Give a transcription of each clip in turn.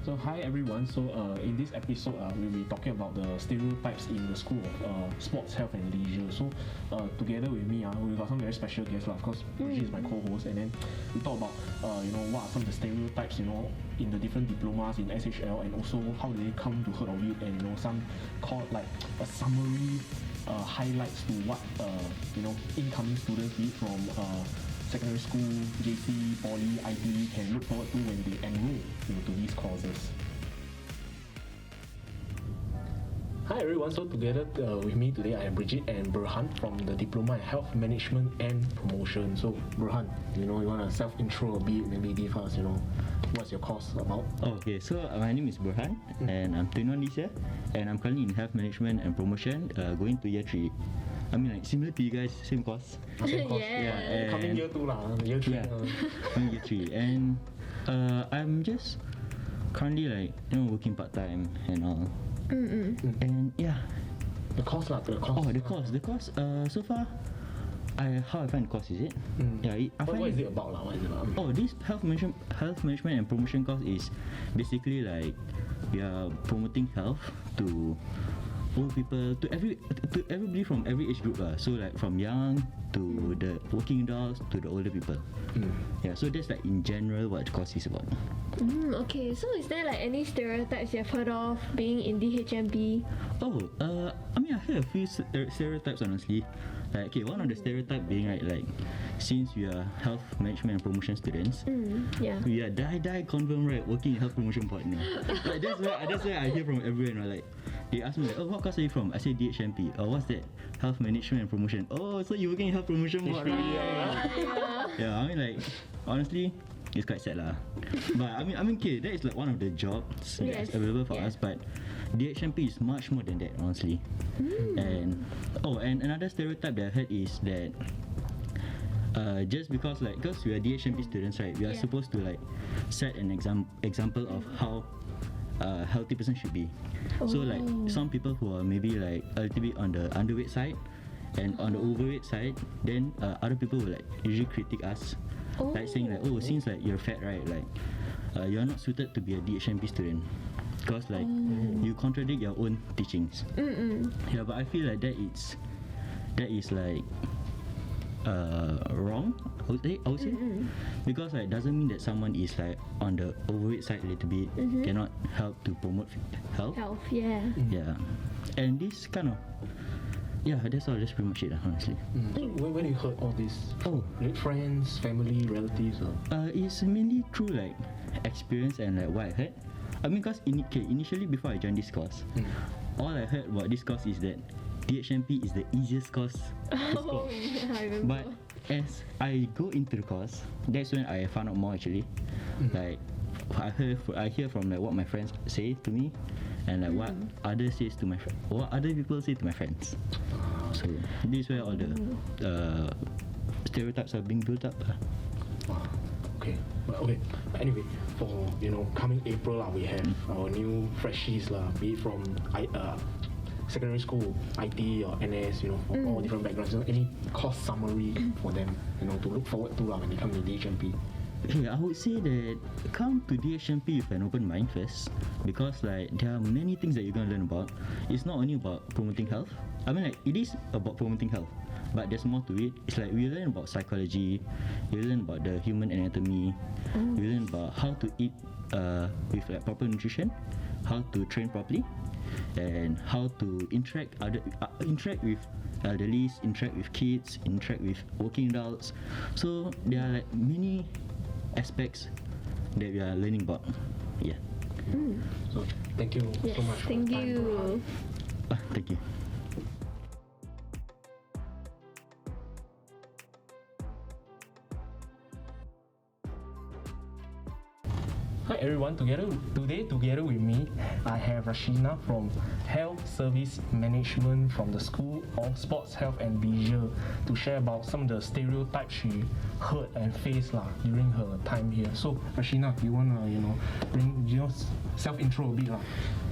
So hi everyone. So in this episode, we'll be talking about the stereotypes in the School of Sports, Health and Leisure. So together with me, we got some very special guests. Of course, Brigitte is my co-host, and then we talk about what are some of the stereotypes in the different diplomas in SHL, and also how did they come to heard of it, and some called like a summary highlights to what incoming students, be it from secondary school, JC, Poly, IT, can look forward to when they enroll into these courses. Hi everyone, so together with me today I am Brigitte and Burhan from the Diploma in Health Management and Promotion. So Burhan, you want to self-intro a bit, maybe give us, what's your course about? Okay, so my name is Burhan and I'm 21 this year and I'm currently in Health Management and Promotion, going to year 3. I mean, like, similar to you guys, same course. Same course. Yeah. Coming year 2 year 3. Yeah, coming year 3. And I'm just currently working part-time and all. And yeah. The course. Oh, the course. So far, how I find the course, is it? Yeah. What is it about? Oh, this health management and promotion course is basically like we are promoting health to old people, to everybody from every age group. So like from young to the working adults to the older people. Yeah, so that's like in general what the course is about. Okay, so is there like any stereotypes you've heard of being in DHMP? Oh, I mean, I heard a few stereotypes, honestly. Like, okay, one of the stereotypes being like since we are health management and promotion students, we are die confirm working in health promotion partner. Like that's where I hear from everyone. Like they ask me like, oh, what course are you from? I say DHMP. Oh, what's that? Health management and promotion. Oh, so you working in health promotion board? Yeah, I mean, like, honestly, it's quite sad lah. But I mean, okay, that is like one of the jobs that's available for us. But DHMP is much more than that, honestly. And another stereotype that I heard is that just because we are DHMP students, right? We are supposed to like set an example of how a healthy person should be. So like some people who are maybe like a little bit on the underweight side and on the overweight side, then other people will like usually critique us, like saying like, oh, since like you're fat, right, like you're not suited to be a DHMP student because like you contradict your own teachings. Yeah, but I feel like that is like wrong, I would say, because like doesn't mean that someone is like on the overweight side a little bit cannot help to promote health. Yeah. And this kind of that's all. That's pretty much it, honestly. So when you heard all this? Friends, family, relatives? It's mainly through like experience and like what I heard. I mean, because initially before I joined this course, all I heard about this course is that DHMP is the easiest course to score. I remember. But as I go into the course, that's when I found out more actually. Like I hear from like what my friends say to me, and like what other people say to my friends. So this is where all the stereotypes are being built up. Okay. But anyway, for coming April we have our new freshies be it from secondary school, IT or NS, from all different backgrounds. Any course summary for them, to look forward to when they come to DHMP? Okay, I would say that come to DHMP with an open mind first, because like there are many things that you're gonna learn about. It's not only about promoting health. I mean, like, it is about promoting health, but there's more to it. It's like we learn about psychology, we learn about the human anatomy, we learn about how to eat with like proper nutrition, how to train properly, and how to interact with elderlies, interact with kids, interact with working adults. So there are like many aspects that we are learning about. So thank you so much for Thank your time, you. Thank you. Hi everyone, together with me, I have Rashina from Health Service Management from the School of Sports, Health and Leisure to share about some of the stereotypes she heard and faced during her time here. So Rashina, you wanna bring self-intro a bit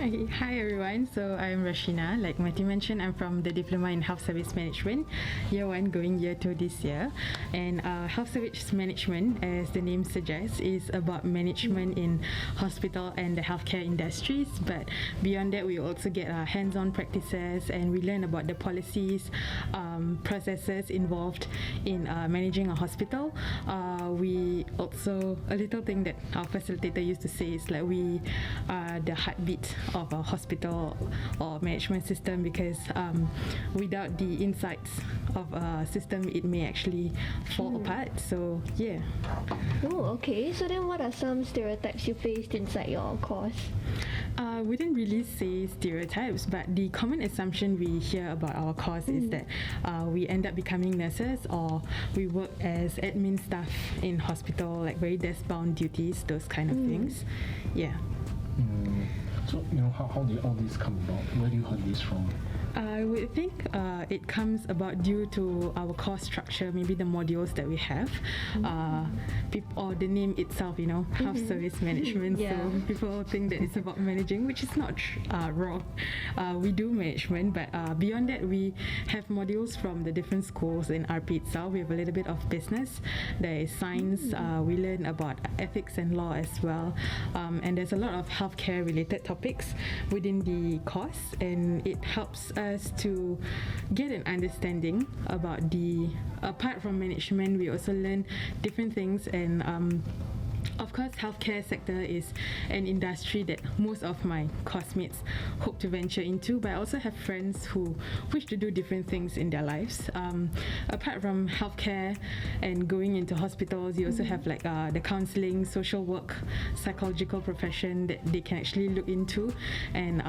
Okay, hi everyone. So I'm Rashina. Like Matthew mentioned, I'm from the Diploma in Health Service Management, year 1 going year 2 this year. And Health Service Management, as the name suggests, is about management in hospital and the healthcare industries. But beyond that, we also get hands-on practices, and we learn about the policies, processes involved in managing a hospital. We also, a little thing that our facilitator used to say is like we are the heartbeat of a hospital or management system, because without the insights of a system, it may actually fall apart. So yeah. Oh, okay. So then what are some stereotypes you faced inside your course? I wouldn't really say stereotypes, but the common assumption we hear about our course is that we end up becoming nurses, or we work as admin staff in hospital, like very desk-bound duties, those kind of things. Yeah. So, how did all this come about? Where do you heard this from? I would think it comes about due to our course structure, maybe the modules that we have, or the name itself, health service management. Yeah. So people think that it's about managing, which is not wrong. We do management, but beyond that, we have modules from the different schools in RP itself. We have a little bit of business, there is science, we learn about ethics and law as well, and there's a lot of healthcare related topics within the course, and it helps us to get an understanding about apart from management, we also learn different things, and of course, healthcare sector is an industry that most of my classmates hope to venture into, but I also have friends who wish to do different things in their lives. Apart from healthcare and going into hospitals, you also have like the counseling, social work, psychological profession that they can actually look into, and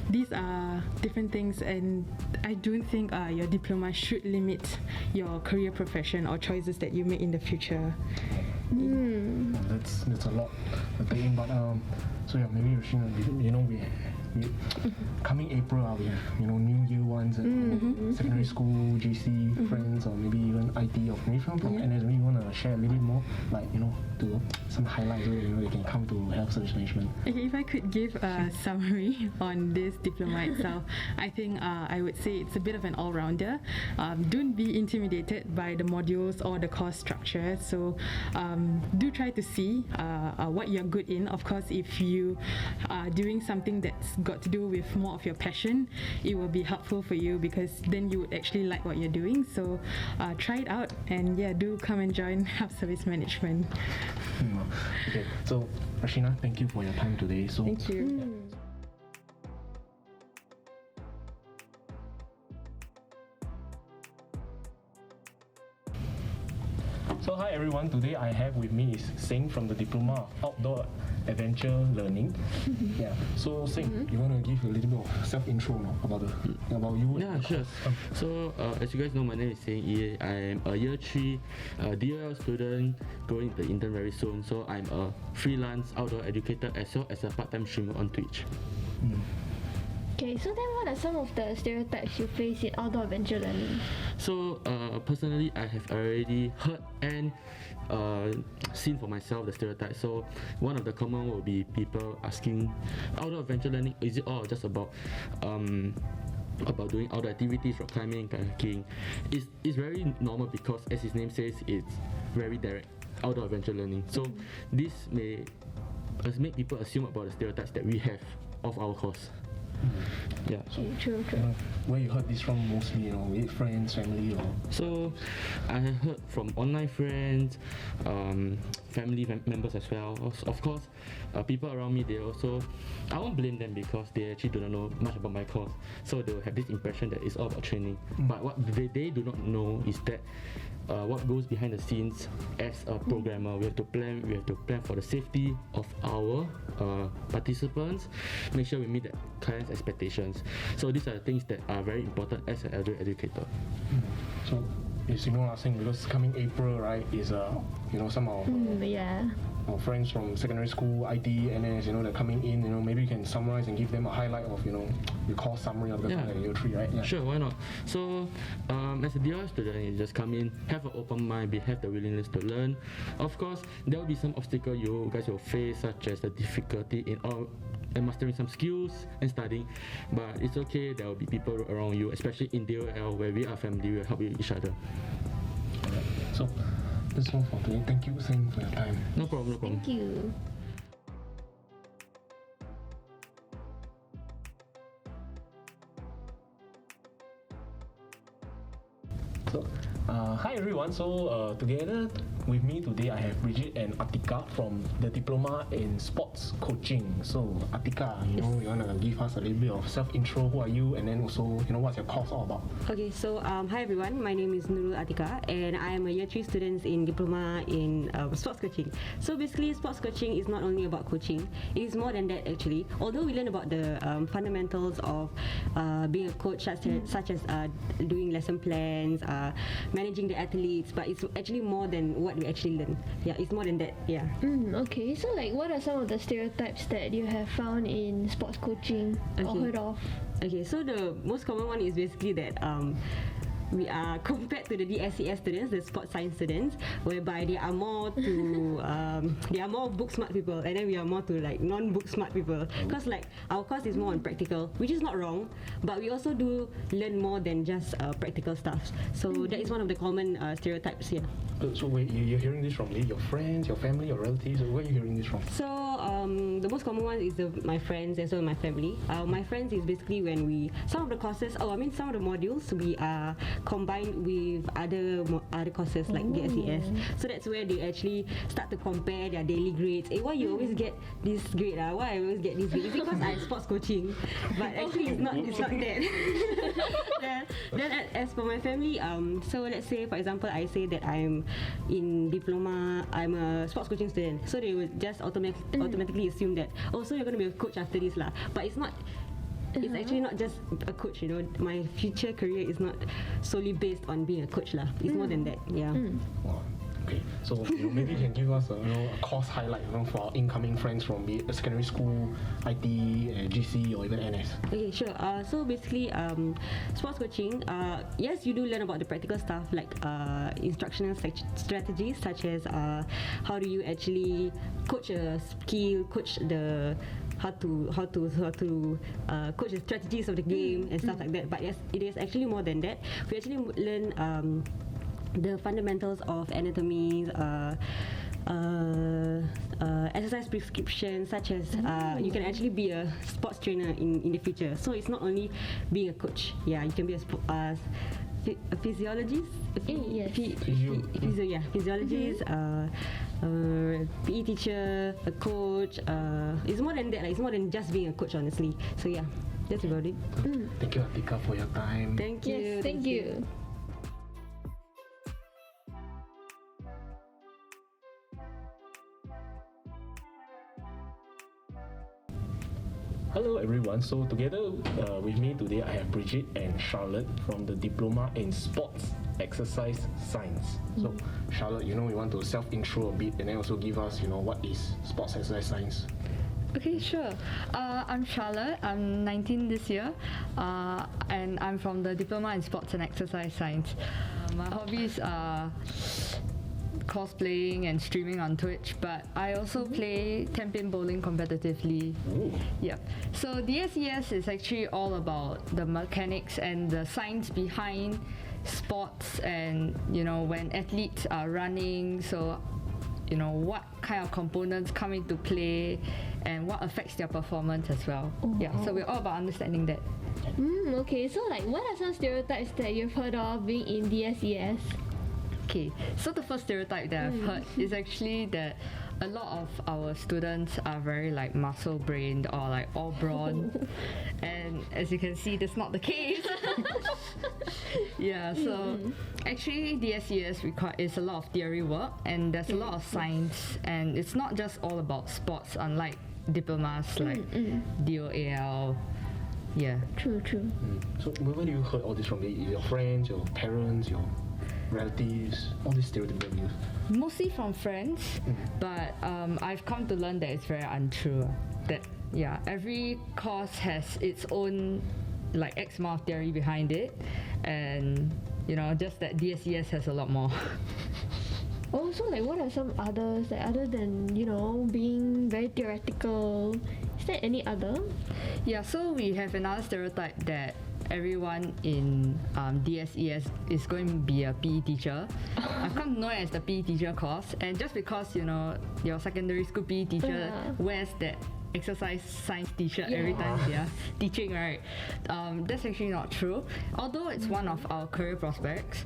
these are different things, and I don't think your diploma should limit your career profession or choices that you make in the future. That's a lot to take in, but so yeah, maybe Rashina, we coming April, we have new year ones and secondary school, GC friends, or maybe even IT, or maybe from NS. Maybe you want to share a little bit more, like to some highlights where they can come to health service management. Okay, if I could give a summary on this diploma itself, I think I would say it's a bit of an all-rounder. Don't be intimidated by the modules or the course structure. So do try to see what you're good in. Of course, if you are doing something that's got to do with more of your passion, it will be helpful for you, because then you would actually like what you're doing. So try it out, and yeah, do come and join health service management. Okay, so Rashina, thank you for your time today. So Thank you. So hi everyone, today I have with me is Seng from the Diploma of Outdoor Adventure Learning. Yeah. So Seng, you want to give a little bit of self-intro now about you? Yeah, sure. So as you guys know, my name is Seng. I'm a year 3 DOAL student going to intern very soon. So I'm a freelance outdoor educator as well as a part-time streamer on Twitch. Okay, so then what are some of the stereotypes you face in outdoor adventure learning? So personally, I have already heard and seen for myself the stereotypes. So one of the common will be people asking, outdoor adventure learning, is it all just about doing outdoor activities, rock climbing, kayaking? It's very normal, because as his name says, it's very direct, outdoor adventure learning. So this may make people assume about the stereotypes that we have of our course. Yeah. So, True. where you heard this from mostly, with friends, family, or? So I have heard from online friends, family members as well. Of course, people around me, I won't blame them, because they actually do not know much about my course. So they will have this impression that it's all about training. But what they do not know is that what goes behind the scenes as a programmer. We have to plan for the safety of our participants, make sure we meet the client's expectations. So these are the things that are very important as an elder educator. So as you know, last thing, because coming April, right, is some of our friends from secondary school, IT, NS, they're coming in. Maybe you can summarize and give them a highlight of your course summary of the year 3, right? Yeah. Sure, why not? So as a DOL student, you just come in, have an open mind, have the willingness to learn. Of course, there will be some obstacles you guys will face, such as the difficulty in mastering some skills and studying, but it's okay. There will be people around you, especially in DOL, where we are family. We will help each other. So that's all for today. Thank you, Seng, for your time. No problem. Thank you. So, hi everyone. So together with me today I have Brigitte and Atikah from the Diploma in Sports Coaching. So Atikah, you want to give us a little bit of self-intro. Who are you? And then also, what's your course all about? Okay, so hi everyone. My name is Nurul Atikah, and I am a year 3 student in Diploma in Sports Coaching. So basically, sports coaching is not only about coaching. It is more than that actually. Although we learn about the fundamentals of being a coach, such as doing lesson plans, managing the athletes, but it's actually more than what we actually learn. Yeah, it's more than that. Yeah. Okay, so like what are some of the stereotypes that you have found in sports coaching or heard of? Okay, so the most common one is basically that we are compared to the DSES students, the sports science students, whereby they are more to they are more book smart people, and then we are more to like non-book smart people. Because like our course is more on practical, which is not wrong, but we also do learn more than just practical stuff. So that is one of the common stereotypes here. So wait, you're hearing this from your friends, your family, your relatives? Where are you hearing this from? So the most common one is my friends and so my family. My friends is basically when some of the courses, some of the modules we are combined with other courses like the SES. So that's where they actually start to compare their daily grades. Why you always get this grade? Why I always get this grade? Is it because I sports coaching? But actually it's not that. then as for my family, so let's say for example I say that I'm in Diploma, I'm a sports coaching student. So they would just automatically assume that, so you're going to be a coach after this lah. But it's not. It's actually not just a coach, My future career is not solely based on being a coach lah. It's more than that, yeah. Wow. Okay, so maybe you can give us a course highlight, for our incoming friends from be it secondary school, IT, GC, or even NS. Okay, sure. So basically, sports coaching. Yes, you do learn about the practical stuff like instructional strategies, such as how do you actually coach a skill, coach the how to coach the strategies of the game and stuff like that. But yes, it is actually more than that. We actually learn the fundamentals of anatomy, exercise prescription, such as you can actually be a sports trainer in the future. So it's not only being a coach. Yeah, you can be a physiologist. Physiologist, PE teacher, a coach. It's more than that. It's more than just being a coach, honestly. So yeah, that's about it. Thank you, Atikah, for your time. Thank you. Yes, thank you. Hello everyone, so together with me today I have Brigitte and Charlotte from the Diploma in Sports Exercise Science. So Charlotte, we want to self-intro a bit and then also give us, what is Sports Exercise Science? Okay, sure. I'm Charlotte. I'm 19 this year, and I'm from the Diploma in Sports and Exercise Science. My hobbies are cosplaying and streaming on Twitch, but I also play 10-pin bowling competitively. Yep. So DSES is actually all about the mechanics and the science behind sports, and when athletes are running, so what kind of components come into play and what affects their performance as well. Yeah, so we're all about understanding that. Okay, so like what are some stereotypes that you've heard of being in DSES? Okay, so the first stereotype that I've heard is actually that a lot of our students are very like muscle brained or like all brawn, and as you can see, that's not the case. Yeah, so actually DSES is a lot of theory work, and there's a lot of science, and it's not just all about sports, unlike diplomas like DOAL. Yeah. True. So where do you heard all this from? Your friends, your parents, your relatives, all these stereotypical views? Mostly from friends, but I've come to learn that it's very untrue. That every course has its own like X amount of theory behind it, and just that DSES has a lot more. Also, like what are some others, like other than being very theoretical? Is there any other? Yeah, so we have another stereotype that everyone in DSES is going to be a PE teacher. I've come to know it as the PE teacher course, and just because your secondary school PE teacher wears that exercise science t-shirt every time they are teaching, right? That's actually not true. Although it's one of our career prospects,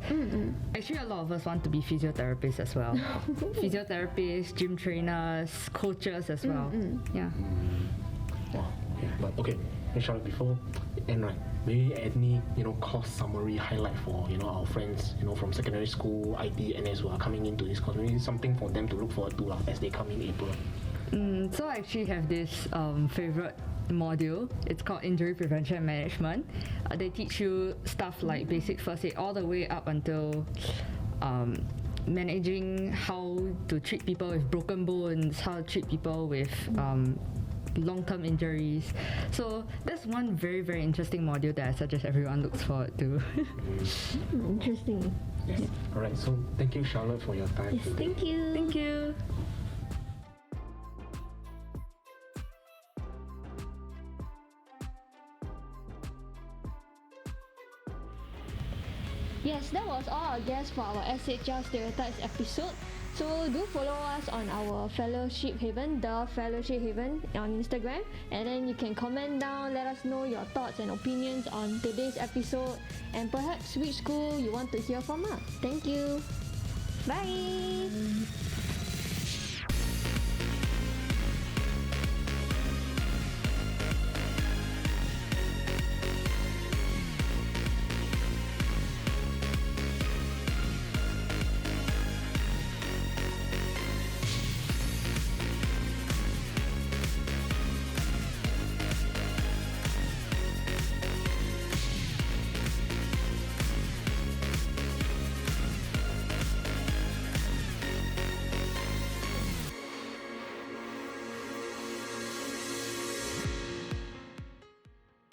actually a lot of us want to be physiotherapists as well. Physiotherapists, gym trainers, coaches as well. Yeah. Wow. Okay. But okay, Charlotte, before we end, right? Maybe any course summary highlight for our friends from secondary school, IT, NS who are coming into this course. Maybe something for them to look forward to as they come in April. So I actually have this favorite module. It's called Injury Prevention and Management. They teach you stuff like basic first aid all the way up until managing how to treat people with broken bones, how to treat people with long-term injuries. So that's one very, very interesting module that I suggest everyone looks forward to. Interesting. Yes. Alright, so thank you, Charlotte, for your time. Yes, thank you. Thank you. Yes, that was all our guests for our SHL Stereotypes episode. So do follow us on our Fellowship Haven, the Fellowship Haven on Instagram, and then you can comment down, let us know your thoughts and opinions on today's episode, and perhaps which school you want to hear from us. Thank you. Bye.